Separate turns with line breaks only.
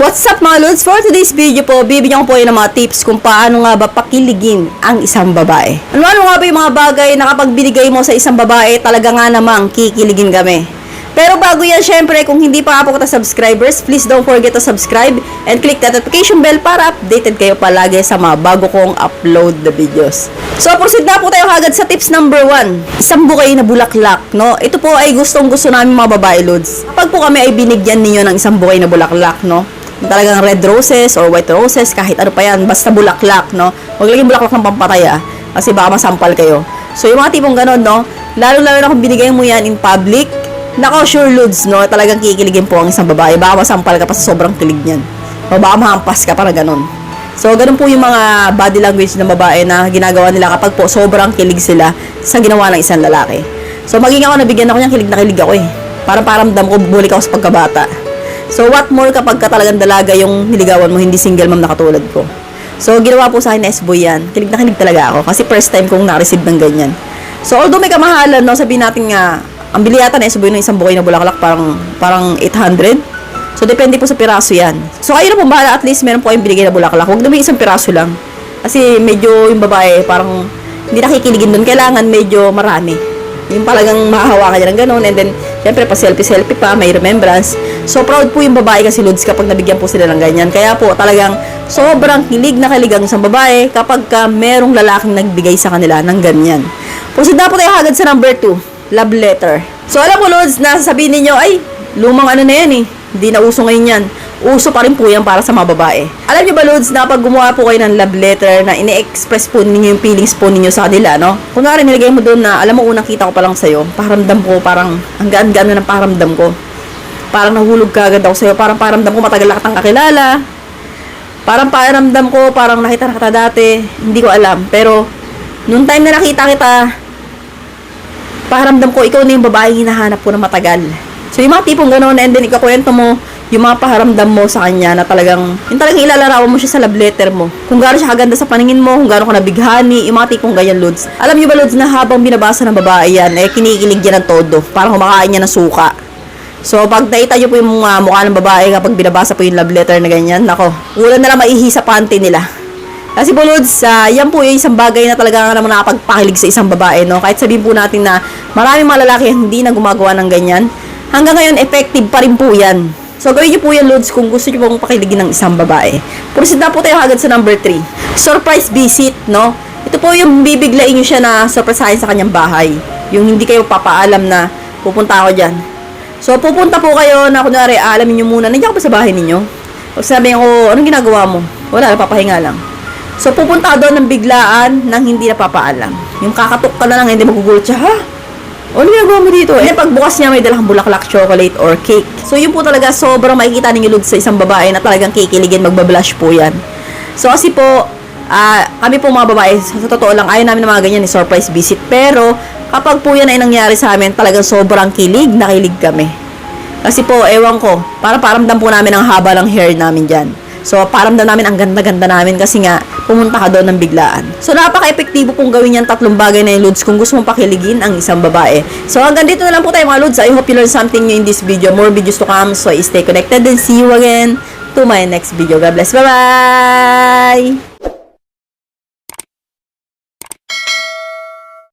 What's up mga lods? For today's video po, bibigyan ko po ng mga tips kung paano nga ba pakiligin ang isang babae. Ano nga ba yung mga bagay na kapag binigay mo sa isang babae, talaga nga namang kikiligin kami. Pero bago yan, syempre, kung hindi pa nga po kita subscribers, please don't forget to subscribe and click that notification bell para updated kayo palagi sa mga bago kong upload na videos. So, proceed na po tayo agad sa tips number 1. Isang bouquet na bulaklak, no? Ito po ay gustong-gusto namin mga babae lods. Kapag po kami ay binigyan ninyo ng isang bouquet na bulaklak, no? Talagang red roses or white roses, kahit ano pa yan, basta bulaklak, no? Huwag lang yung bulaklak ng pampatay, kasi baka masampal kayo. So, yung mga tipong ganon, no? Lalo-lalo na kung binigay mo yan in public, nako, sure loads, no? Talagang kikiligin po ang isang babae. Baka masampal ka pa sa sobrang kilig niyan. O baka mahampas ka, parang ganon. So, ganun po yung mga body language ng babae na ginagawa nila kapag po sobrang kilig sila sa ginawa ng isang lalaki. So, maging ako, nabigyan ako niyang kilig na kilig ako eh. Parang paramdam ko, bulik ako sa pagkabata. So, what more kapag ka talagang dalaga yung niligawan mo, hindi single mom na katulad ko. So, ginawa po sa akin na S-boy yan. Kilig na kilig talaga ako kasi first time kong na-receive ng ganyan. So, although may kamahalan, no, sabihin natin nga, ang bili yata na S-boy ng isang bouquet na bulaklak parang 800. So, depende po sa piraso yan. So, kayo na po bahala, at least meron po kayong binigay na bulaklak. Huwag naman isang piraso lang. Kasi medyo yung babae, parang hindi nakikiligin doon. Kailangan medyo marami. Yung talagang mahahawakan niya ng ganun. And then, syempre, pa selfie pa, may remembrance. So, proud po yung babae kasi lods kapag nabigyan po sila ng ganyan. Kaya po, talagang sobrang kilig na kilig ang isang babae kapag merong lalaking nagbigay sa kanila ng ganyan. Proceed na po tayo agad sa number 2. Love letter. So, alam mo, lods, na sasabihin ninyo, ay, lumang ano na yan eh. Hindi na uso ngayon yan. Uso pa rin po yan para sa mga babae. Alam nyo ba, lods, na pag gumawa po kayo ng love letter na ini-express po ninyo yung feelings po ninyo sa kanila, no? Kung nga rin nilagay mo doon na, alam mo, unang kita ko pa lang sa'yo, pakiramdam ko, parang, ang gaan-gaan na ng pakiramdam ko. Parang nahulog ka agad ako sa'yo. Parang pakiramdam ko, matagal na kitang kakilala. Parang pakiramdam ko, parang nakita na kita dati. Hindi ko alam. Pero, noong time na nakita kita, pakiramdam ko, ikaw na yung babae hinahanap ko na matagal. So, yung mga tipong gano'n, and then ikakwento mo yung mga pakiramdam mo sa kanya na talagang, yung talagang ilalarawan mo siya sa love letter mo. Kung gaano siya kaganda sa paningin mo, kung gaano ka nabighani, yung mga tipong ganyan, lods. Alam niyo ba, lods, na habang binabasa ng babae yan, kinikilig niya ng todo. Parang kumakain niya ng suka. So, pag nakita niyo po yung mukha ng babae kapag binabasa po yung love letter na ganyan, nako, ulan na lang maihi sa panty nila. Kasi po, lods, yan po yung isang bagay na talaga naman nakapagpakilig sa isang babae, no? Kahit sabihin po natin na maraming mga lalaki hindi na gumagawa ng ganyan, hanggang ngayon, effective pa rin po yan. So, gawin niyo po yan, lods, kung gusto niyo pong pakiligin ng isang babae. Proceed na po tayo agad sa number 3. Surprise visit, no? Ito po yung bibiglain niyo siya na surprisehin sa kanyang bahay. Yung hindi kayo papaalam na pupunta ako dyan. So, pupunta po kayo na, kunwari, alamin niyo muna, nandiyan ka ba sa bahay ninyo? O sabihin ko, anong ginagawa mo? Wala, napapahinga lang. So, pupunta doon ng biglaan nang hindi napapaalam. Yung kakatok ka na lang, hindi magugulat siya, ha? O, ano ginagawa mo dito? Eh, pagbukas niya, may dalang bulaklak, chocolate, or cake. So, yun po talaga, sobrang makikita ninyo, lods, sa isang babae na talagang kikiligin, magbablush po yan. So, kasi po, kami po mga babae, sa totoo lang, ayaw namin ng mga ganyan, surprise visit. Pero, kapag po yan ay nangyari sa amin, talagang sobrang kilig na kilig kami. Kasi po, ewan ko, parang paramdam po namin ang haba ng hair namin dyan. So, paramdam namin ang ganda-ganda namin kasi nga, pumunta ka doon ng biglaan. So, napaka-epektibo pong gawin yan tatlong bagay na yung lods kung gusto mong pakiligin ang isang babae. So, hanggang dito na lang po tayo mga lods. I hope you learned something new in this video. More videos to come. So, stay connected and see you again to my next video. God bless. Bye-bye!